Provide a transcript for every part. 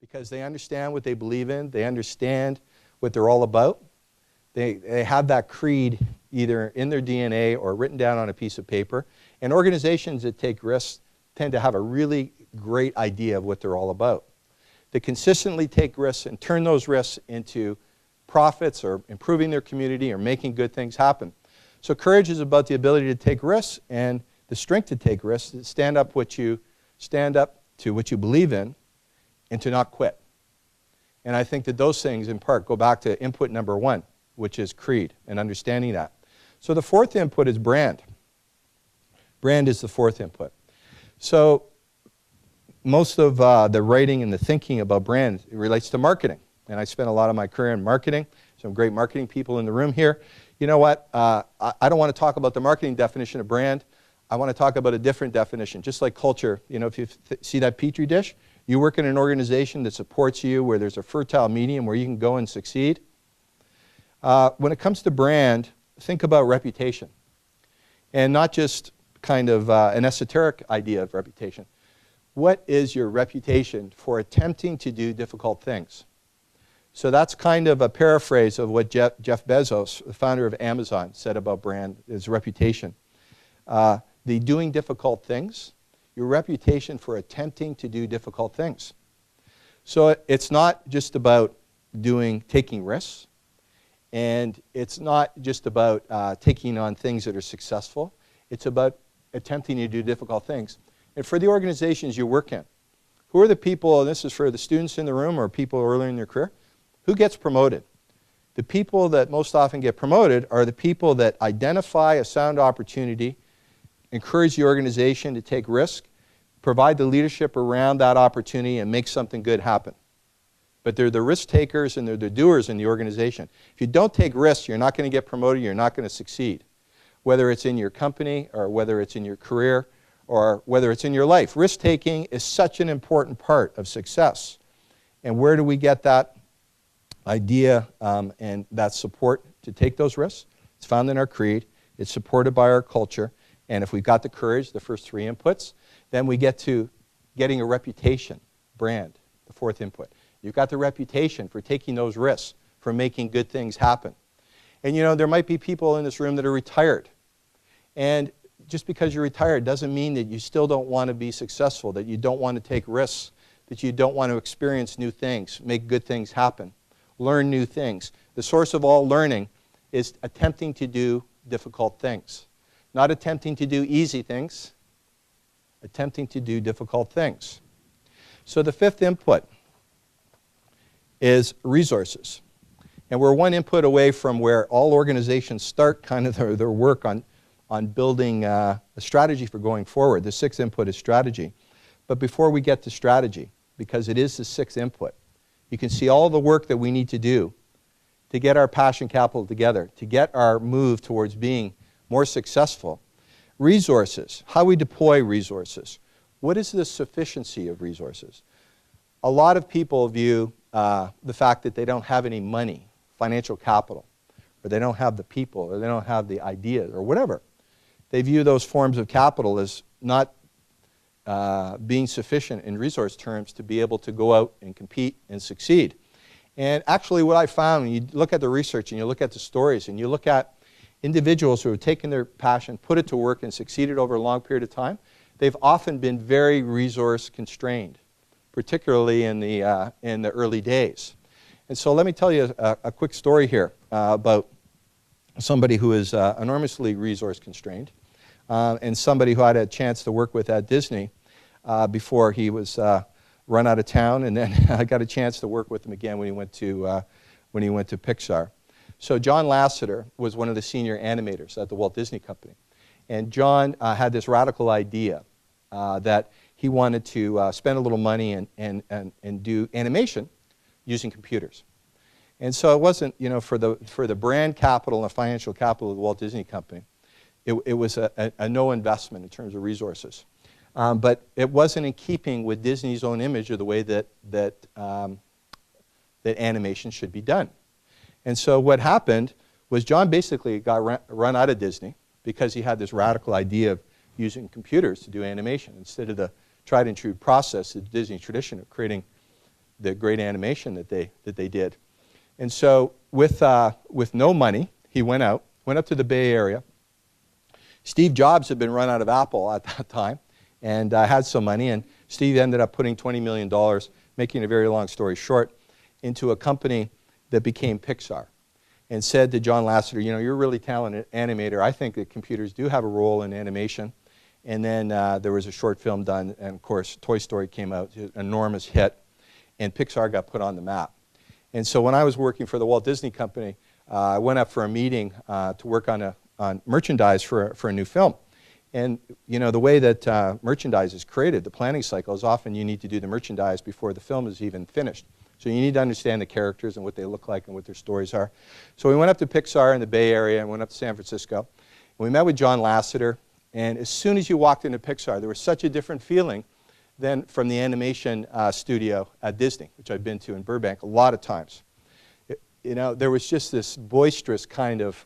because they understand what they believe in, they understand what they're all about. They have that creed either in their DNA or written down on a piece of paper. And organizations that take risks tend to have a really great idea of what they're all about. They consistently take risks and turn those risks into profits or improving their community or making good things happen. So courage is about the ability to take risks and the strength to take risks, to stand up to what you believe in and to not quit. And I think that those things in part go back to input number one, which is creed and understanding that. So the fourth input is brand. Brand is the fourth input. So most of the writing and the thinking about brand relates to marketing. And I spent a lot of my career in marketing. Some great marketing people in the room here. You know what? I don't want to talk about the marketing definition of brand. I want to talk about a different definition. Just like culture, you know, if you see that Petri dish, you work in an organization that supports you, where there's a fertile medium where you can go and succeed. When it comes to brand, think about reputation. And not just kind of an esoteric idea of reputation. What is your reputation for attempting to do difficult things? So that's kind of a paraphrase of what Jeff Bezos, the founder of Amazon, said about brand, his reputation. The doing difficult things, your reputation for attempting to do difficult things. So it's not just about taking risks, and it's not just about taking on things that are successful. It's about attempting to do difficult things. And for the organizations you work in, who are the people, and this is for the students in the room or people early in their career, who gets promoted? The people that most often get promoted are the people that identify a sound opportunity, encourage the organization to take risk, provide the leadership around that opportunity, and make something good happen. But they're the risk takers and they're the doers in the organization. If you don't take risks, you're not going to get promoted, you're not going to succeed. Whether it's in your company or whether it's in your career or whether it's in your life. Risk-taking is such an important part of success. And where do we get that idea and that support to take those risks? It's found in our creed. It's supported by our culture. And if we've got the courage, the first three inputs, then we get to getting a reputation, brand, the fourth input. You've got the reputation for taking those risks, for making good things happen. And you know, there might be people in this room that are retired. And just because you're retired doesn't mean that you still don't want to be successful, that you don't want to take risks, that you don't want to experience new things, make good things happen, learn new things. The source of all learning is attempting to do difficult things. Not attempting to do easy things, attempting to do difficult things. So the fifth input is resources. And we're one input away from where all organizations start kind of their work on building a strategy for going forward. The sixth input is strategy. But before we get to strategy, because it is the sixth input, you can see all the work that we need to do to get our passion capital together, to get our move towards being more successful. Resources, how we deploy resources. What is the sufficiency of resources? A lot of people view the fact that they don't have any money, financial capital, or they don't have the people, or they don't have the ideas, or whatever. They view those forms of capital as not being sufficient in resource terms to be able to go out and compete and succeed. And actually what I found, when you look at the research and you look at the stories and you look at individuals who have taken their passion, put it to work, and succeeded over a long period of time, they've often been very resource constrained, particularly in the early days. And so let me tell you a quick story here about somebody who is enormously resource constrained and somebody who I had a chance to work with at Disney before he was run out of town, and then I got a chance to work with him again when he went to Pixar. So John Lasseter was one of the senior animators at the Walt Disney Company. And John had this radical idea that he wanted to spend a little money and do animation using computers. And so it wasn't, you know, for the brand capital and financial capital of the Walt Disney Company, it was a no investment in terms of resources. But it wasn't in keeping with Disney's own image of the way that animation should be done. And so what happened was John basically got run out of Disney because he had this radical idea of using computers to do animation instead of the tried and true process of the Disney tradition of creating the great animation that they did. And so with no money, he went up to the Bay Area. Steve Jobs had been run out of Apple at that time and had some money, and Steve ended up putting $20 million, making a very long story short, into a company that became Pixar, and said to John Lasseter, you know, you're a really talented animator. I think that computers do have a role in animation. And then there was a short film done, and of course Toy Story came out, an enormous hit, and Pixar got put on the map. And so when I was working for the Walt Disney Company, I went up for a meeting to work on merchandise for a new film. And you know, the way that merchandise is created, the planning cycle, is often you need to do the merchandise before the film is even finished. So you need to understand the characters and what they look like and what their stories are. So we went up to Pixar in the Bay Area and went up to San Francisco. And we met with John Lasseter. And as soon as you walked into Pixar, there was such a different feeling than from the animation studio at Disney, which I've been to in Burbank a lot of times. You know, there was just this boisterous kind of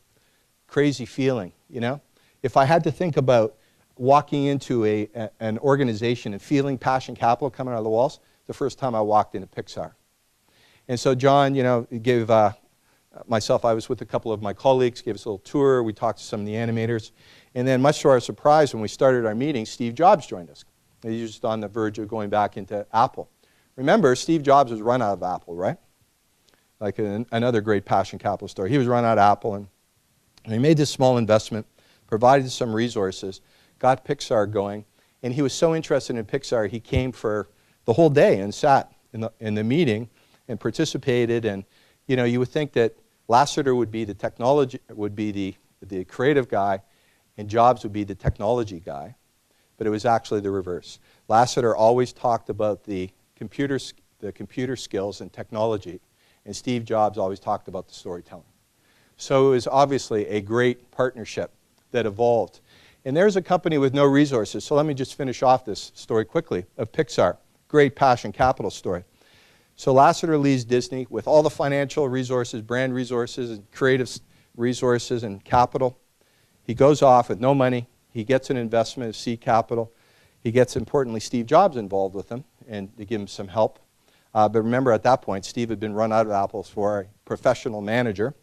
crazy feeling, you know. If I had to think about walking into an organization and feeling passion capital coming out of the walls, the first time I walked into Pixar. And so John, you know, gave myself, I was with a couple of my colleagues, gave us a little tour. We talked to some of the animators. And then much to our surprise, when we started our meeting, Steve Jobs joined us. He was just on the verge of going back into Apple. Remember, Steve Jobs was run out of Apple, right? Like another great passion capital story. He was run out of Apple, and he made this small investment, provided some resources, got Pixar going, and he was so interested in Pixar, he came for the whole day and sat in the meeting and participated. And you know, you would think that Lasseter would be the technology, would be the creative guy, and Jobs would be the technology guy, but it was actually the reverse. Lasseter always talked about the computer skills and technology, and Steve Jobs always talked about the storytelling. So it was obviously a great partnership that evolved. And there's a company with no resources, so let me just finish off this story quickly of Pixar. Great passion capital story. So Lasseter leaves Disney with all the financial resources, brand resources, and creative resources and capital. He goes off with no money. He gets an investment of seed capital. He gets, importantly, Steve Jobs involved with him and to give him some help. But remember, at that point, Steve had been run out of Apple for a professional manager.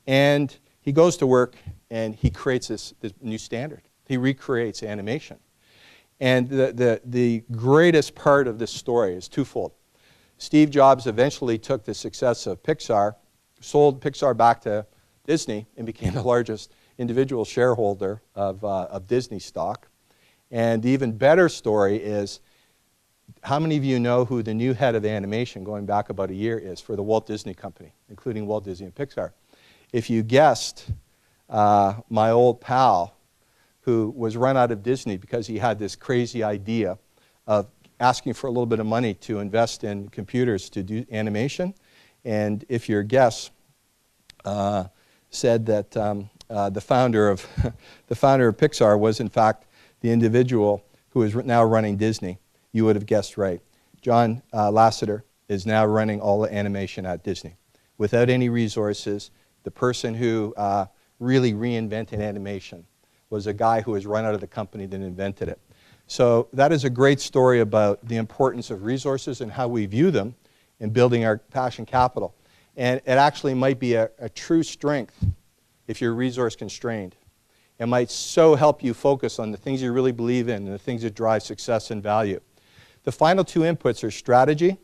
And he goes to work and he creates this new standard. He recreates animation. And the greatest part of this story is twofold. Steve Jobs eventually took the success of Pixar, sold Pixar back to Disney, and became the largest individual shareholder of Disney stock. And the even better story is, how many of you know who the new head of animation, going back about a year, is for the Walt Disney Company, including Walt Disney and Pixar? If you guessed, my old pal, who was run out of Disney because he had this crazy idea of asking for a little bit of money to invest in computers to do animation. And if your guess said that the founder of Pixar was in fact the individual who is now running Disney, you would have guessed right. John Lasseter is now running all the animation at Disney. Without any resources, the person who really reinvented animation was a guy who was run out of the company that invented it. So that is a great story about the importance of resources and how we view them in building our passion capital. And it actually might be a true strength if you're resource constrained. It might so help you focus on the things you really believe in and the things that drive success and value. The final two inputs are strategy.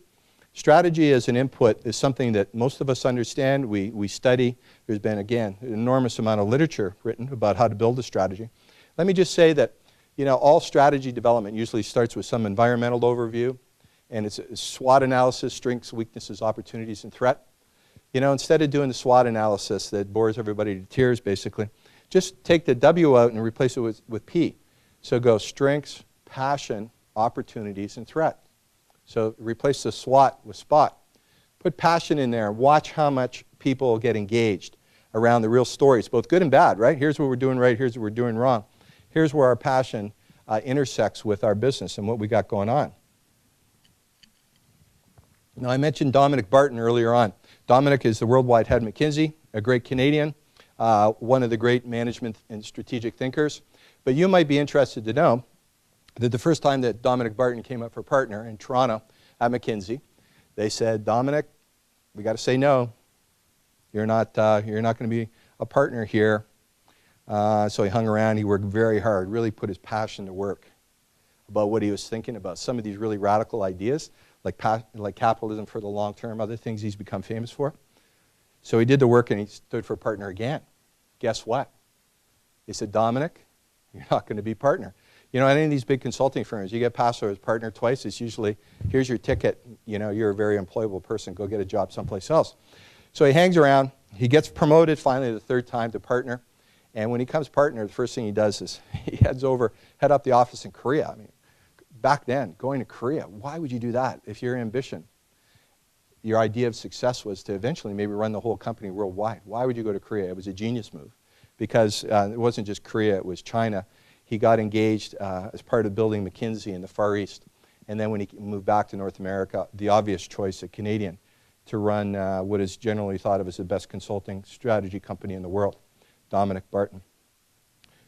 Strategy as an input is something that most of us understand. We study. There's been, again, an enormous amount of literature written about how to build a strategy. Let me just say that, you know, all strategy development usually starts with some environmental overview, and it's a SWOT analysis, strengths, weaknesses, opportunities, and threat. You know, instead of doing the SWOT analysis that bores everybody to tears, basically, just take the W out and replace it with P. So go strengths, passion, opportunities, and threat. So replace the SWOT with SPOT. Put passion in there and watch how much people get engaged around the real stories, both good and bad, right? Here's what we're doing right, here's what we're doing wrong. Here's where our passion intersects with our business and what we got going on. Now, I mentioned Dominic Barton earlier on. Dominic is the worldwide head of McKinsey, a great Canadian, one of the great management and strategic thinkers. But you might be interested to know that the first time that Dominic Barton came up for partner in Toronto at McKinsey, They said, Dominic, we got to say no. You're not going to be a partner here. So he hung around. He worked very hard, really put his passion to work about what he was thinking about. Some of these really radical ideas, like capitalism for the long term, other things he's become famous for. So he did the work and he stood for partner again. Guess what? They said, Dominic, you're not going to be partner. You know, any of these big consulting firms, you get passed over as partner twice, it's usually, here's your ticket, you know, you're a very employable person, go get a job someplace else. So he hangs around, he gets promoted finally the third time to partner, and when he comes partner, the first thing he does is he head up the office in Korea. I mean, back then, going to Korea, why would you do that if your ambition, your idea of success was to eventually maybe run the whole company worldwide? Why would you go to Korea? It was a genius move because it wasn't just Korea, it was China. He got engaged as part of building McKinsey in the Far East. And then when he moved back to North America, the obvious choice, a Canadian, to run what is generally thought of as the best consulting strategy company in the world, Dominic Barton.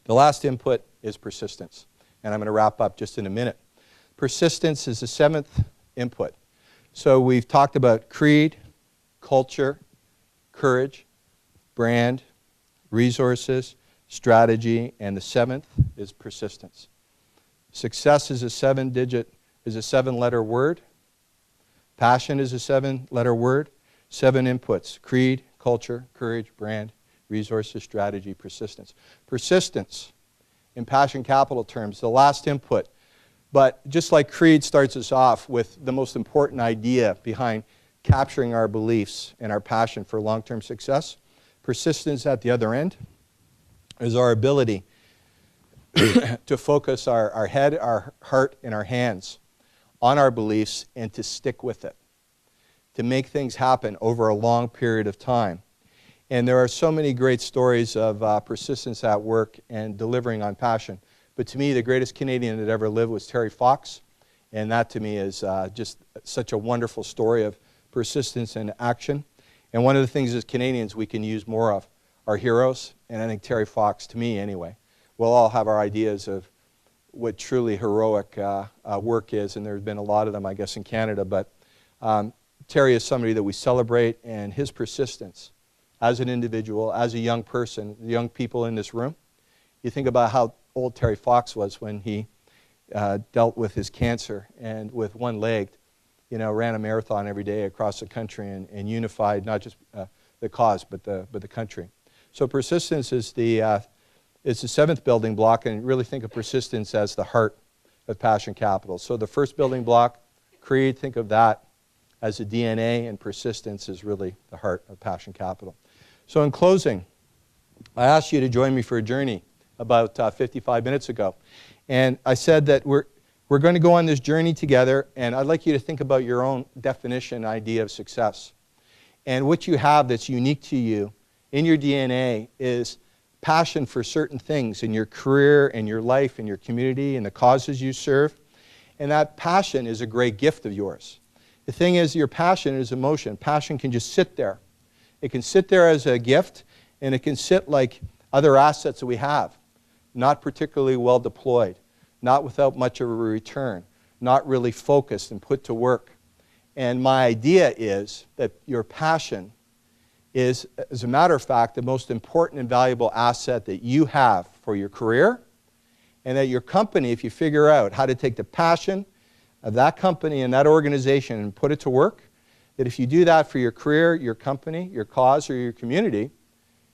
The last input is persistence. And I'm going to wrap up just in a minute. Persistence is the seventh input. So we've talked about creed, culture, courage, brand, resources, strategy, and the seventh is persistence. Success is a seven-letter word. Passion is a seven-letter word. 7 inputs: creed, culture, courage, brand, resources, strategy, persistence. Persistence, in Passion Capital terms, the last input. But just like creed starts us off with the most important idea behind capturing our beliefs and our passion for long-term success, persistence at the other end is our ability to focus our head, our heart, and our hands on our beliefs and to stick with it, to make things happen over a long period of time. And there are so many great stories of persistence at work and delivering on passion. But to me, the greatest Canadian that ever lived was Terry Fox. And that to me is just such a wonderful story of persistence and action. And one of the things as Canadians we can use more of are heroes, and I think Terry Fox, to me anyway, we'll all have our ideas of what truly heroic work is, and there's been a lot of them, I guess, in Canada, but Terry is somebody that we celebrate, and his persistence as an individual, as a young person, the young people in this room, you think about how old Terry Fox was when he dealt with his cancer, and with one leg, you know, ran a marathon every day across the country and unified not just the cause, but the country. So persistence is the seventh building block, and really think of persistence as the heart of Passion Capital. So the first building block, creed, think of that as the DNA, and persistence is really the heart of Passion Capital. So in closing, I asked you to join me for a journey about 55 minutes ago. And I said that we're going to go on this journey together, and I'd like you to think about your own definition, idea of success. And what you have that's unique to you in your DNA is passion for certain things in your career and your life and your community and the causes you serve. And that passion is a great gift of yours. The thing is, your passion is emotion. Passion can just sit there. It can sit there as a gift, and it can sit like other assets that we have, not particularly well deployed, not without much of a return, not really focused and put to work. And my idea is that your passion is, as a matter of fact, the most important and valuable asset that you have for your career, and that your company, if you figure out how to take the passion of that company and that organization and put it to work, that if you do that for your career, your company, your cause, or your community,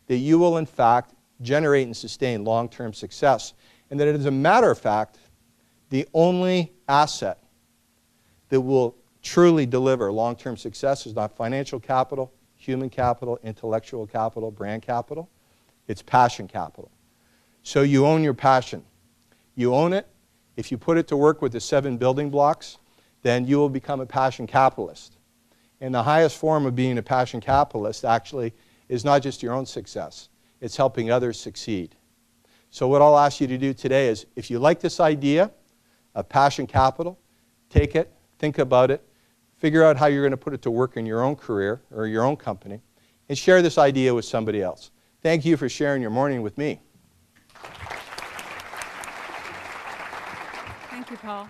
that you will in fact generate and sustain long-term success. And that it is, a matter of fact, the only asset that will truly deliver long-term success is not financial capital, human capital, intellectual capital, brand capital. It's passion capital. So you own your passion. You own it. If you put it to work with the 7 building blocks, then you will become a passion capitalist. And the highest form of being a passion capitalist actually is not just your own success. It's helping others succeed. So what I'll ask you to do today is, if you like this idea of passion capital, take it, think about it, figure out how you're going to put it to work in your own career or your own company, and share this idea with somebody else. Thank you for sharing your morning with me. Thank you, Paul.